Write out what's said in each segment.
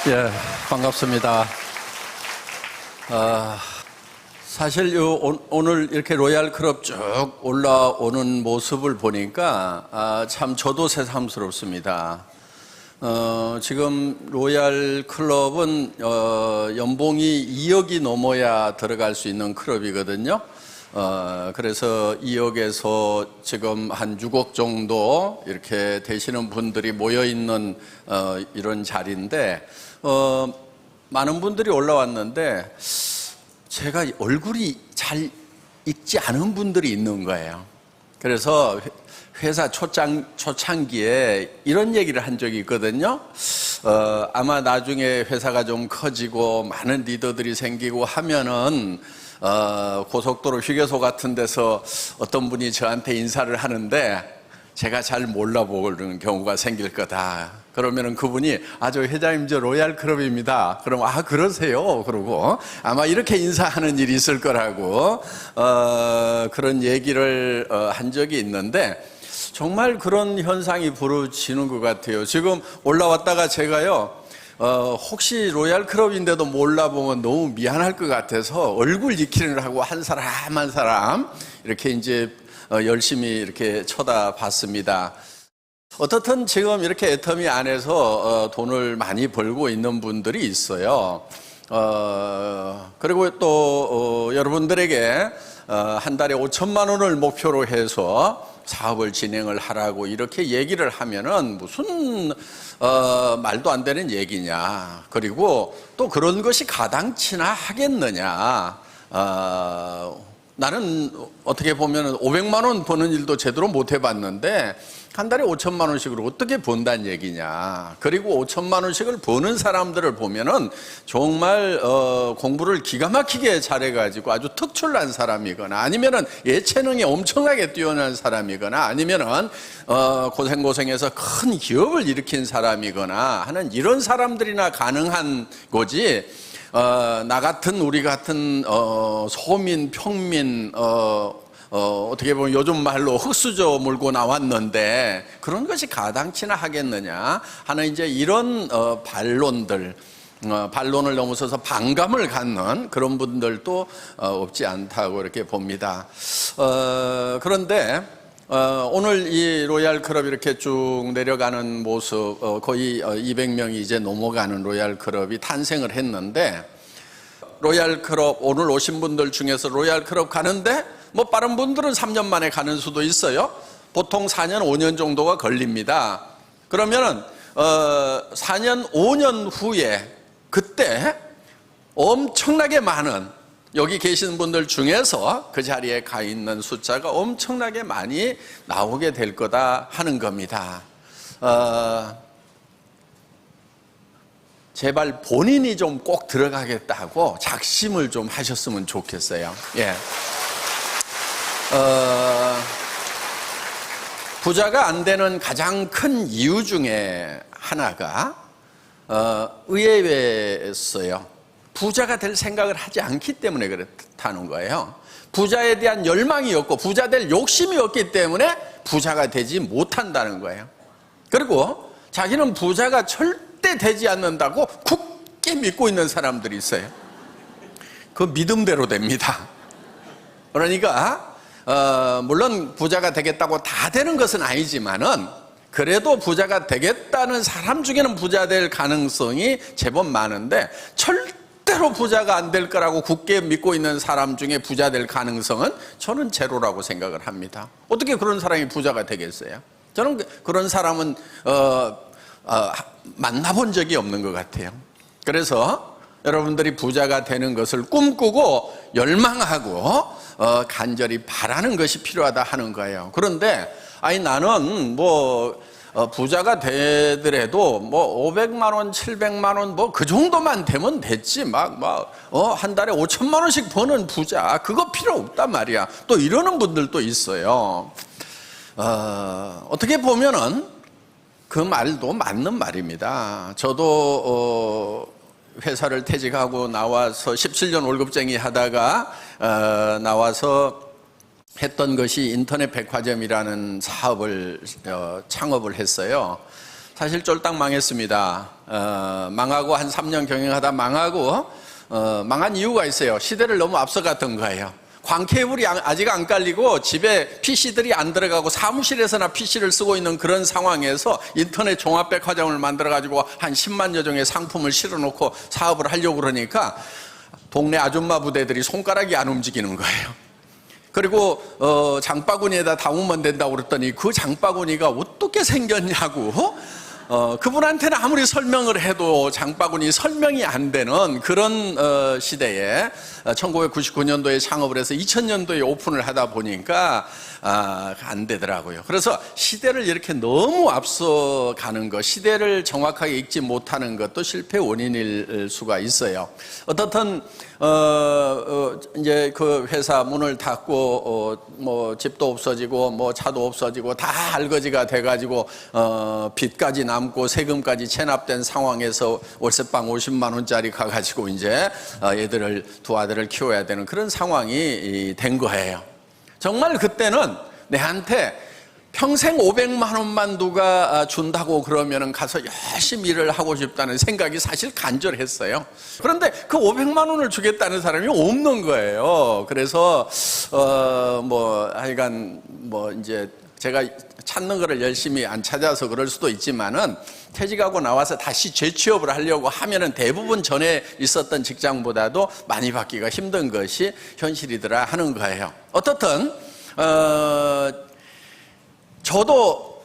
예, 반갑습니다. 사실 오늘 이렇게 로얄 클럽 쭉 올라오는 모습을 보니까 참 저도 새삼스럽습니다. 지금 로얄 클럽은 연봉이 2억이 넘어야 들어갈 수 있는 클럽이거든요. 그래서 2억에서 지금 한 6억 정도 이렇게 되시는 분들이 모여 있는 이런 자리인데, 많은 분들이 올라왔는데 제가 얼굴이 잘 익지 않은 분들이 있는 거예요. 그래서 회사 초창기에 이런 얘기를 한 적이 있거든요. 아마 나중에 회사가 좀 커지고 많은 리더들이 생기고 하면은 고속도로 휴게소 같은 데서 어떤 분이 저한테 인사를 하는데 제가 잘 몰라보는 경우가 생길 거다. 그러면은 그분이 저 회장님 저 로얄 클럽입니다. 그럼 그러세요. 그러고 아마 이렇게 인사하는 일이 있을 거라고 그런 얘기를 한 적이 있는데, 정말 그런 현상이 벌어지는 것 같아요. 지금 올라왔다가 제가요, 혹시 로얄 클럽인데도 몰라보면 너무 미안할 것 같아서 얼굴 익히느라고 하고 한 사람 한 사람 이렇게 이제 열심히 이렇게 쳐다봤습니다. 어떻든 지금 이렇게 애터미 안에서 돈을 많이 벌고 있는 분들이 있어요. 그리고 또 여러분들에게 한 달에 5천만 원을 목표로 해서 사업을 진행을 하라고 이렇게 얘기를 하면은 무슨 말도 안 되는 얘기냐. 그리고 또 그런 것이 가당치나 하겠느냐. 나는 어떻게 보면 500만 원 버는 일도 제대로 못 해봤는데 한 달에 5천만 원씩을 어떻게 번다는 얘기냐. 그리고 5천만 원씩을 버는 사람들을 보면은 정말 공부를 기가 막히게 잘해가지고 아주 특출난 사람이거나 아니면은 예체능이 엄청나게 뛰어난 사람이거나 아니면은 고생해서 큰 기업을 일으킨 사람이거나 하는 이런 사람들이나 가능한 거지. 나 같은 우리 같은 소민 평민 어떻게 보면 요즘 말로 흙수저 몰고 나왔는데 그런 것이 가당치나 하겠느냐 하는 이제 이런 반론을 넘어서서 반감을 갖는 그런 분들도 없지 않다고 이렇게 봅니다. 그런데 오늘 이 로얄 클럽 이렇게 쭉 내려가는 모습, 거의 200명이 이제 넘어가는 로얄 클럽이 탄생을 했는데, 로얄 클럽 오늘 오신 분들 중에서 로얄 클럽 가는데 뭐 빠른 분들은 3년 만에 가는 수도 있어요. 보통 4년 5년 정도가 걸립니다. 그러면은 4년 5년 후에 그때 엄청나게 많은 여기 계신 분들 중에서 그 자리에 가 있는 숫자가 엄청나게 많이 나오게 될 거다 하는 겁니다. 제발 본인이 좀 꼭 들어가겠다고 작심을 좀 하셨으면 좋겠어요. 예. 부자가 안 되는 가장 큰 이유 중에 하나가 의외였어요. 부자가 될 생각을 하지 않기 때문에 그렇다는 거예요. 부자에 대한 열망이 없고 부자 될 욕심이 없기 때문에 부자가 되지 못한다는 거예요. 그리고 자기는 부자가 절대 되지 않는다고 굳게 믿고 있는 사람들이 있어요. 그 믿음대로 됩니다. 그러니까 물론 부자가 되겠다고 다 되는 것은 아니지만은 그래도 부자가 되겠다는 사람 중에는 부자 될 가능성이 제법 많은데 절대로 부자가 안 될 거라고 굳게 믿고 있는 사람 중에 부자 될 가능성은 저는 제로라고 생각을 합니다. 어떻게 그런 사람이 부자가 되겠어요? 저는 그런 사람은 만나본 적이 없는 것 같아요. 그래서 여러분들이 부자가 되는 것을 꿈꾸고 열망하고 간절히 바라는 것이 필요하다 하는 거예요. 그런데 나는 부자가 되더라도 500만 원, 700만 원 그 정도만 되면 됐지. 한 달에 5천만 원씩 버는 부자 그거 필요 없단 말이야. 또 이러는 분들도 있어요. 어떻게 보면은 그 말도 맞는 말입니다. 저도 회사를 퇴직하고 나와서 17년 월급쟁이 하다가 나와서 했던 것이 인터넷 백화점이라는 사업을 창업을 했어요. 사실 쫄딱 망했습니다. 망하고 한 3년 경영하다 망하고 망한 이유가 있어요. 시대를 너무 앞서갔던 거예요. 광케이블이 아직 안 깔리고 집에 PC들이 안 들어가고 사무실에서나 PC를 쓰고 있는 그런 상황에서 인터넷 종합백화점을 만들어가지고 한 10만여 종의 상품을 실어놓고 사업을 하려고 그러니까 동네 아줌마 부대들이 손가락이 안 움직이는 거예요. 그리고 장바구니에다 담으면 된다고 그랬더니 그 장바구니가 어떻게 생겼냐고 그분한테는 아무리 설명을 해도 장바구니 설명이 안 되는 그런 시대에 1999년도에 창업을 해서 2000년도에 오픈을 하다 보니까 안 되더라고요. 그래서 시대를 이렇게 너무 앞서가는 것, 시대를 정확하게 읽지 못하는 것도 실패 원인일 수가 있어요. 어떻든 이제 그 회사 문을 닫고 뭐 집도 없어지고 뭐 차도 없어지고 다 알거지가 돼가지고 빚까지 남고 세금까지 체납된 상황에서 월세방 50만 원짜리 가가지고 이제 두 아들을 키워야 되는 그런 상황이 된 거예요. 정말 그때는 내한테 평생 500만 원만 누가 준다고 그러면 가서 열심히 일을 하고 싶다는 생각이 사실 간절했어요. 그런데 그 500만 원을 주겠다는 사람이 없는 거예요. 그래서 뭐 하여간 뭐 이제 제가 찾는 거를 열심히 안 찾아서 그럴 수도 있지만은 퇴직하고 나와서 다시 재취업을 하려고 하면은 대부분 전에 있었던 직장보다도 많이 받기가 힘든 것이 현실이더라 하는 거예요. 어떻든 저도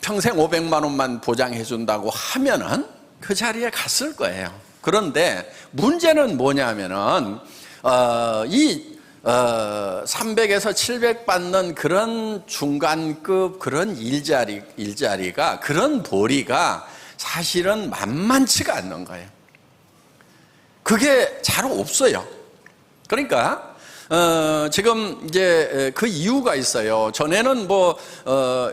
평생 500만 원만 보장해 준다고 하면은 그 자리에 갔을 거예요. 그런데 문제는 뭐냐면은 이 300에서 700 받는 그런 중간급 그런 일자리가 그런 보리가 사실은 만만치가 않는 거예요. 그게 잘 없어요. 그러니까 지금 이제 그 이유가 있어요. 전에는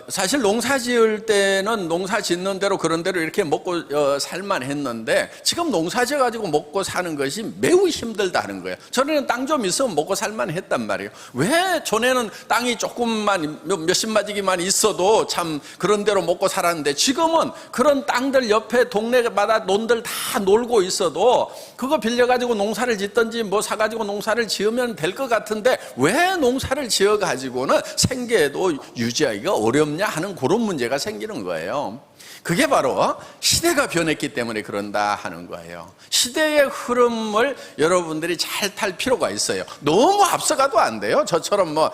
사실 농사 지을 때는 농사 짓는 대로 그런 대로 이렇게 먹고 살만 했는데 지금 농사 지어 가지고 먹고 사는 것이 매우 힘들다는 거예요. 전에는 땅 좀 있으면 먹고 살만 했단 말이에요. 왜 전에는 땅이 조금만 몇십 마디기만 있어도 참 그런 대로 먹고 살았는데 지금은 그런 땅들 옆에 동네마다 논들 다 놀고 있어도 그거 빌려 가지고 농사를 짓든지 뭐 사 가지고 농사를 지으면 될 것 같은데 왜 농사를 지어 가지고는 생계도 유지하기가 어렵냐 하는 그런 문제가 생기는 거예요. 그게 바로 시대가 변했기 때문에 그런다 하는 거예요. 시대의 흐름을 여러분들이 잘 탈 필요가 있어요. 너무 앞서가도 안 돼요. 저처럼 5,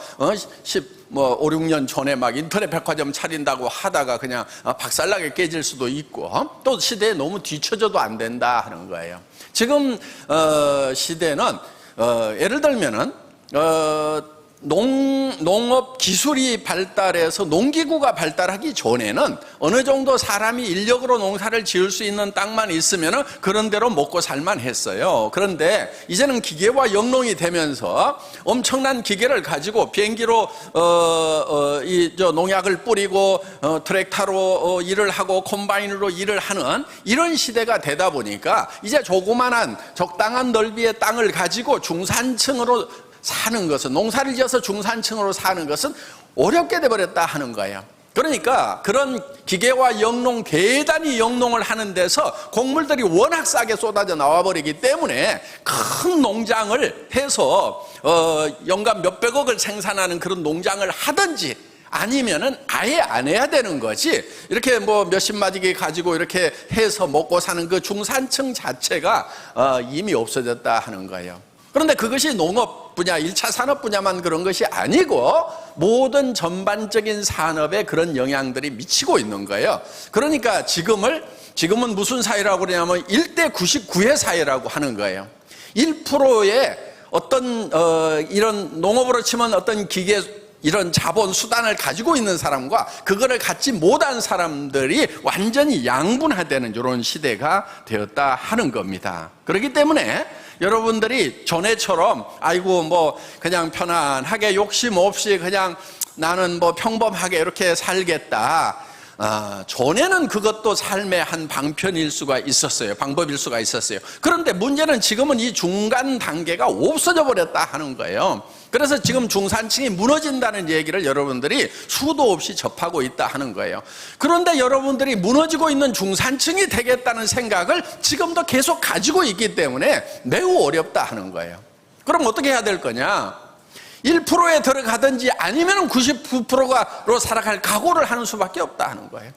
6년 전에 막 인터넷 백화점 차린다고 하다가 그냥 박살나게 깨질 수도 있고 또 시대에 너무 뒤처져도 안 된다 하는 거예요. 지금 시대는 예를 들면은 농업 기술이 발달해서 농기구가 발달하기 전에는 어느 정도 사람이 인력으로 농사를 지을 수 있는 땅만 있으면 그런 대로 먹고 살만 했어요. 그런데 이제는 기계와 영농이 되면서 엄청난 기계를 가지고 비행기로 농약을 뿌리고 트랙터로 일을 하고 콤바인으로 일을 하는 이런 시대가 되다 보니까 이제 조그만한 적당한 넓이의 땅을 가지고 중산층으로 사는 것은, 농사를 지어서 중산층으로 사는 것은 어렵게 돼버렸다 하는 거예요. 그러니까 그런 기계와 영농, 대단히 영농을 하는 데서 곡물들이 워낙 싸게 쏟아져 나와버리기 때문에 큰 농장을 해서 연간 몇백억을 생산하는 그런 농장을 하든지 아니면은 아예 안 해야 되는 거지, 이렇게 몇십 마디기 가지고 이렇게 해서 먹고 사는 그 중산층 자체가 이미 없어졌다 하는 거예요. 그런데 그것이 농업 분야, 1차 산업 분야만 그런 것이 아니고 모든 전반적인 산업에 그런 영향들이 미치고 있는 거예요. 그러니까 지금은 무슨 사회라고 그러냐면 1대 99의 사회라고 하는 거예요. 1%의 어떤 이런 농업으로 치면 어떤 기계, 이런 자본 수단을 가지고 있는 사람과 그거를 갖지 못한 사람들이 완전히 양분화되는 이런 시대가 되었다 하는 겁니다. 그렇기 때문에 여러분들이 전에처럼 그냥 편안하게 욕심 없이 그냥 나는 평범하게 이렇게 살겠다, 전에는 그것도 삶의 한 방편일 수가 있었어요. 방법일 수가 있었어요. 그런데 문제는 지금은 이 중간 단계가 없어져 버렸다 하는 거예요. 그래서 지금 중산층이 무너진다는 얘기를 여러분들이 수도 없이 접하고 있다 하는 거예요. 그런데 여러분들이 무너지고 있는 중산층이 되겠다는 생각을 지금도 계속 가지고 있기 때문에 매우 어렵다 하는 거예요. 그럼 어떻게 해야 될 거냐? 1%에 들어가든지 아니면 99%로 살아갈 각오를 하는 수밖에 없다 하는 거예요.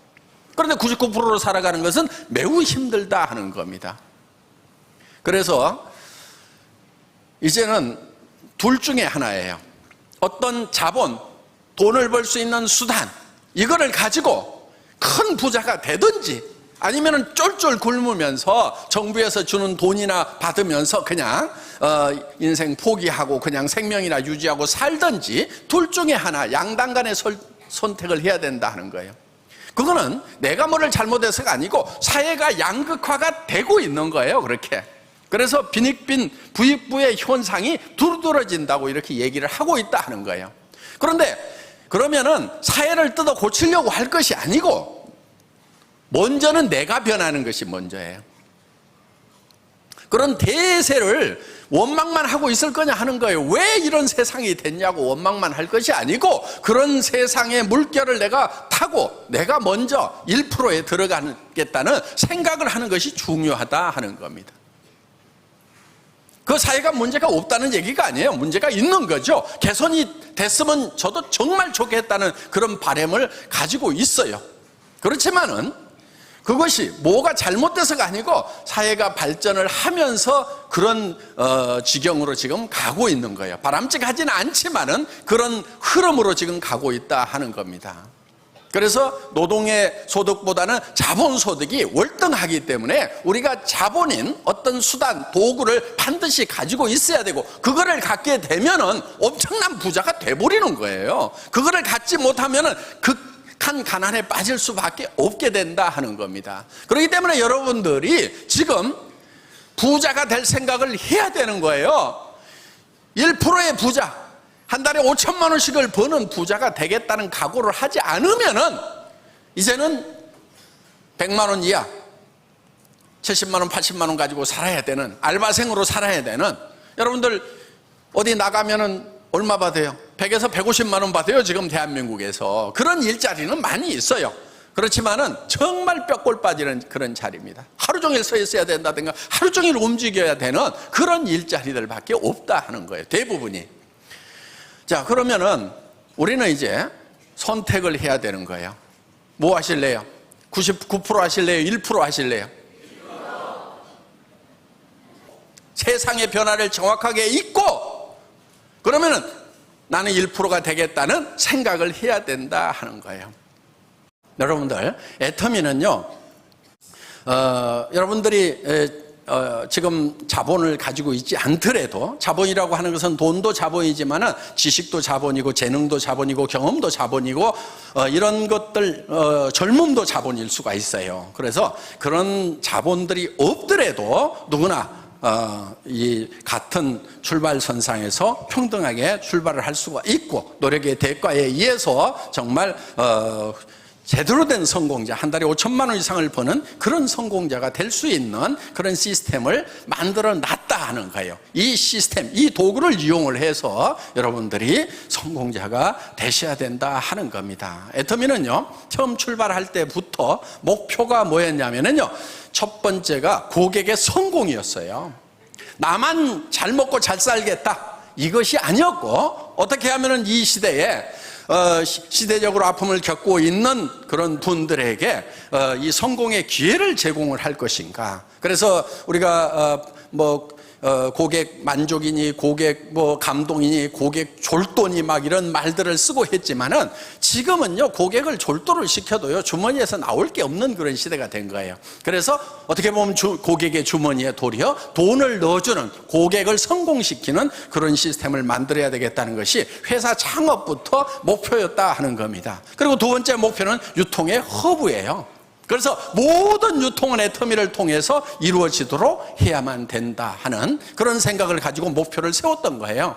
그런데 99%로 살아가는 것은 매우 힘들다 하는 겁니다. 그래서 이제는 둘 중에 하나예요. 어떤 자본, 돈을 벌 수 있는 수단, 이거를 가지고 큰 부자가 되든지 아니면 쫄쫄 굶으면서 정부에서 주는 돈이나 받으면서 그냥 인생 포기하고 그냥 생명이나 유지하고 살든지 둘 중에 하나, 양당 간의 선택을 해야 된다 하는 거예요. 그거는 내가 뭐를 잘못해서가 아니고 사회가 양극화가 되고 있는 거예요. 그렇게. 그래서 빈익빈 부익부의 현상이 두드러진다고 이렇게 얘기를 하고 있다 하는 거예요. 그런데 그러면은 사회를 뜯어 고치려고 할 것이 아니고 먼저는 내가 변하는 것이 먼저예요. 그런 대세를 원망만 하고 있을 거냐 하는 거예요. 왜 이런 세상이 됐냐고 원망만 할 것이 아니고 그런 세상의 물결을 내가 타고 내가 먼저 1%에 들어가겠다는 생각을 하는 것이 중요하다 하는 겁니다. 그 사회가 문제가 없다는 얘기가 아니에요. 문제가 있는 거죠. 개선이 됐으면 저도 정말 좋겠다는 그런 바람을 가지고 있어요. 그렇지만은 그것이 뭐가 잘못돼서가 아니고 사회가 발전을 하면서 그런 지경으로 지금 가고 있는 거예요. 바람직하지는 않지만은 그런 흐름으로 지금 가고 있다 하는 겁니다. 그래서 노동의 소득보다는 자본소득이 월등하기 때문에 우리가 자본인 어떤 수단, 도구를 반드시 가지고 있어야 되고 그거를 갖게 되면은 엄청난 부자가 돼버리는 거예요. 그거를 갖지 못하면은 극한 가난에 빠질 수밖에 없게 된다 하는 겁니다. 그렇기 때문에 여러분들이 지금 부자가 될 생각을 해야 되는 거예요. 1%의 부자, 한 달에 5천만 원씩을 버는 부자가 되겠다는 각오를 하지 않으면은 이제는 100만 원 이하, 70만 원, 80만 원 가지고 살아야 되는, 알바생으로 살아야 되는, 여러분들 어디 나가면은 얼마 받아요? 100에서 150만 원 받아요. 지금 대한민국에서. 그런 일자리는 많이 있어요. 그렇지만은 정말 뼈골 빠지는 그런 자리입니다. 하루 종일 서 있어야 된다든가 하루 종일 움직여야 되는 그런 일자리들밖에 없다 하는 거예요. 대부분이. 자, 그러면은 우리는 이제 선택을 해야 되는 거예요. 뭐 하실래요? 99% 하실래요? 1% 하실래요? 세상의 변화를 정확하게 잊고 그러면은 나는 1%가 되겠다는 생각을 해야 된다 하는 거예요. 여러분들, 애터미는요, 여러분들이 지금 자본을 가지고 있지 않더라도, 자본이라고 하는 것은 돈도 자본이지만은 지식도 자본이고 재능도 자본이고 경험도 자본이고 이런 것들, 젊음도 자본일 수가 있어요. 그래서 그런 자본들이 없더라도 누구나 이 같은 출발선상에서 평등하게 출발을 할 수가 있고 노력의 대가에 의해서 정말 제대로 된 성공자, 한 달에 5천만 원 이상을 버는 그런 성공자가 될 수 있는 그런 시스템을 만들어 놨다 하는 거예요. 이 시스템, 이 도구를 이용을 해서 여러분들이 성공자가 되셔야 된다 하는 겁니다. 애터미는요, 처음 출발할 때부터 목표가 뭐였냐면요, 첫 번째가 고객의 성공이었어요. 나만 잘 먹고 잘 살겠다, 이것이 아니었고, 어떻게 하면 이 시대에 시대적으로 아픔을 겪고 있는 그런 분들에게 이 성공의 기회를 제공을 할 것인가. 그래서 우리가 고객 만족이니 고객 감동이니 고객 졸도니 막 이런 말들을 쓰고 했지만은 지금은요, 고객을 졸도를 시켜도요 주머니에서 나올 게 없는 그런 시대가 된 거예요. 그래서 어떻게 보면 고객의 주머니에 도리어 돈을 넣어주는, 고객을 성공시키는 그런 시스템을 만들어야 되겠다는 것이 회사 창업부터 목표였다 하는 겁니다. 그리고 두 번째 목표는 유통의 허브예요. 그래서 모든 유통은 애터미를 통해서 이루어지도록 해야만 된다 하는 그런 생각을 가지고 목표를 세웠던 거예요.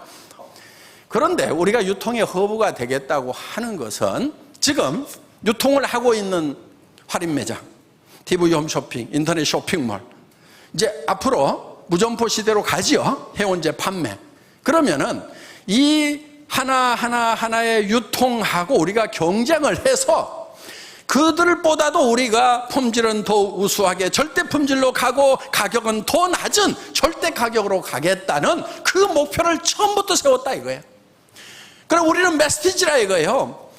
그런데 우리가 유통의 허브가 되겠다고 하는 것은 지금 유통을 하고 있는 할인 매장, TV 홈쇼핑, 인터넷 쇼핑몰, 이제 앞으로 무점포 시대로 가지요. 해운제 판매. 그러면은 이 하나하나의 유통하고 우리가 경쟁을 해서 그들보다도 우리가 품질은 더 우수하게 절대 품질로 가고 가격은 더 낮은 절대 가격으로 가겠다는 그 목표를 처음부터 세웠다 이거예요. 그럼 우리는 메시지라 이거예요.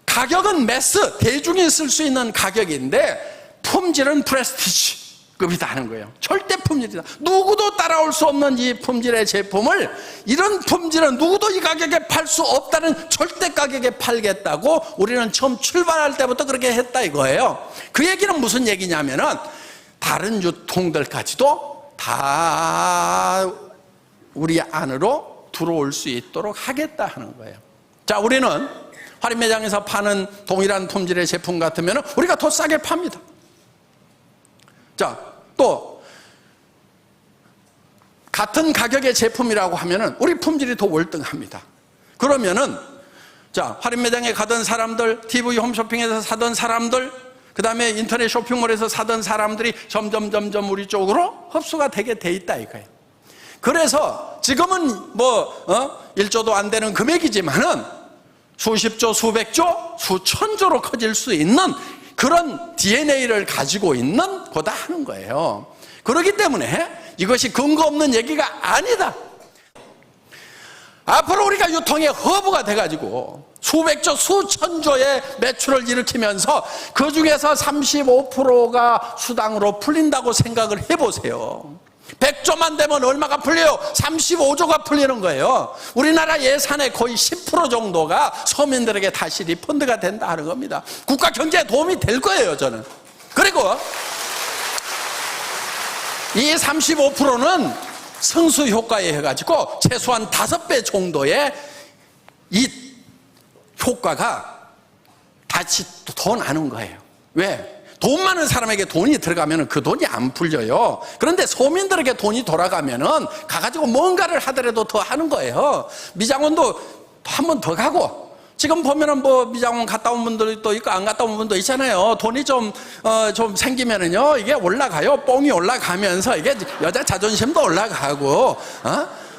가격은 매스, 대중이 쓸 수 있는 가격인데 품질은 프레스티지급이다 하는 거예요. 절대 품질이다. 누구도 따라올 수 없는 이 품질의 제품을, 이런 품질은 누구도 이 가격에 팔 수 없다는 절대 가격에 팔겠다고 우리는 처음 출발할 때부터 그렇게 했다 이거예요. 그 얘기는 무슨 얘기냐면은 다른 유통들까지도 다 우리 안으로 들어올 수 있도록 하겠다 하는 거예요. 자, 우리는 할인 매장에서 파는 동일한 품질의 제품 같으면 우리가 더 싸게 팝니다. 자, 또 같은 가격의 제품이라고 하면은 우리 품질이 더 월등합니다. 그러면은 자, 할인 매장에 가던 사람들, TV 홈쇼핑에서 사던 사람들, 그 다음에 인터넷 쇼핑몰에서 사던 사람들이 점점 우리 쪽으로 흡수가 되게 돼 있다 이거예요. 그래서 지금은 1조도 안 되는 금액이지만은 수십조, 수백조, 수천조로 커질 수 있는 그런 DNA를 가지고 있는 거다 하는 거예요. 그렇기 때문에 이것이 근거 없는 얘기가 아니다. 앞으로 우리가 유통의 허브가 돼가지고 수백조, 수천조의 매출을 일으키면서 그 중에서 35%가 수당으로 풀린다고 생각을 해보세요. 100조만 되면 얼마가 풀려요? 35조가 풀리는 거예요. 우리나라 예산의 거의 10% 정도가 서민들에게 다시 리펀드가 된다 하는 겁니다. 국가 경제에 도움이 될 거예요, 저는. 그리고 이 35%는 승수 효과에 해가지고 최소한 5배 정도의 이 효과가 다시 더 나는 거예요. 왜? 돈 많은 사람에게 돈이 들어가면 그 돈이 안 풀려요. 그런데 소민들에게 돈이 돌아가면은 가가지고 뭔가를 하더라도 더 하는 거예요. 미장원도 한 번 더 가고, 지금 보면은 미장원 갔다 온 분들도 있고 안 갔다 온 분도 있잖아요. 돈이 좀 생기면은요, 이게 올라가요. 뽕이 올라가면서 이게 여자 자존심도 올라가고,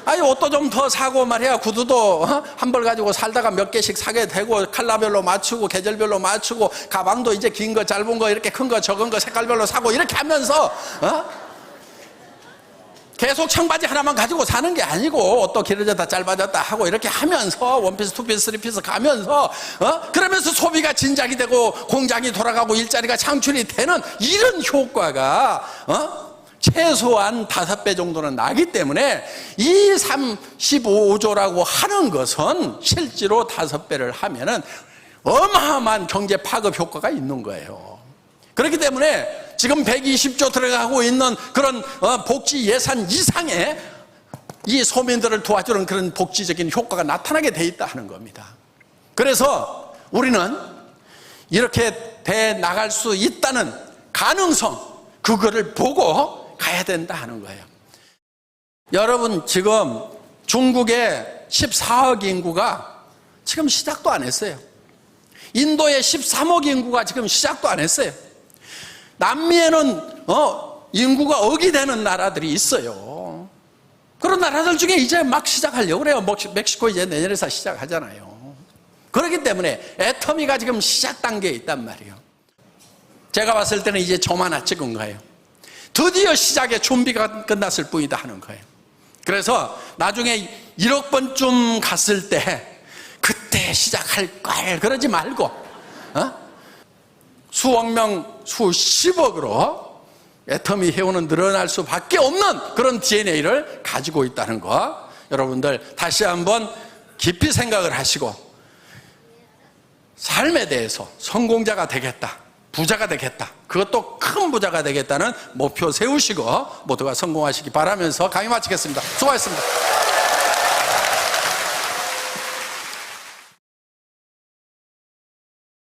아니, 옷도 좀 더 사고 말이야. 구두도 한 벌 가지고 살다가 몇 개씩 사게 되고, 컬러별로 맞추고 계절별로 맞추고, 가방도 이제 긴 거 짧은 거 이렇게 큰 거 적은 거 색깔별로 사고, 이렇게 하면서 계속 청바지 하나만 가지고 사는 게 아니고, 옷도 길어졌다 짧아졌다 하고 이렇게 하면서 원피스, 투피스, 쓰리피스 가면서 그러면서 소비가 진작이 되고 공장이 돌아가고 일자리가 창출이 되는 이런 효과가 최소한 5배 정도는 나기 때문에 이 35조라고 하는 것은 실제로 5배를 하면은 어마어마한 경제 파급 효과가 있는 거예요. 그렇기 때문에 지금 120조 들어가고 있는 그런 복지 예산 이상의 이 소민들을 도와주는 그런 복지적인 효과가 나타나게 돼 있다 하는 겁니다. 그래서 우리는 이렇게 돼 나갈 수 있다는 가능성, 그거를 보고 가야 된다 하는 거예요. 여러분, 지금 중국의 14억 인구가 지금 시작도 안 했어요. 인도의 13억 인구가 지금 시작도 안 했어요. 남미에는 인구가 억이 되는 나라들이 있어요. 그런 나라들 중에 이제 막 시작하려고 그래요. 멕시코 이제 내년에서 시작하잖아요. 그렇기 때문에 애터미가 지금 시작 단계에 있단 말이에요. 제가 봤을 때는 이제 점 하나 찍은 거예요. 드디어 시작의 준비가 끝났을 뿐이다 하는 거예요. 그래서 나중에 1억 번쯤 갔을 때 그때 시작할 걸 그러지 말고 수억 명, 수십억으로 애터미 해운은 늘어날 수밖에 없는 그런 DNA를 가지고 있다는 거, 여러분들 다시 한번 깊이 생각을 하시고 삶에 대해서 성공자가 되겠다, 부자가 되겠다, 그것도 큰 부자가 되겠다는 목표 세우시고 모두가 성공하시기 바라면서 강의 마치겠습니다. 수고하셨습니다.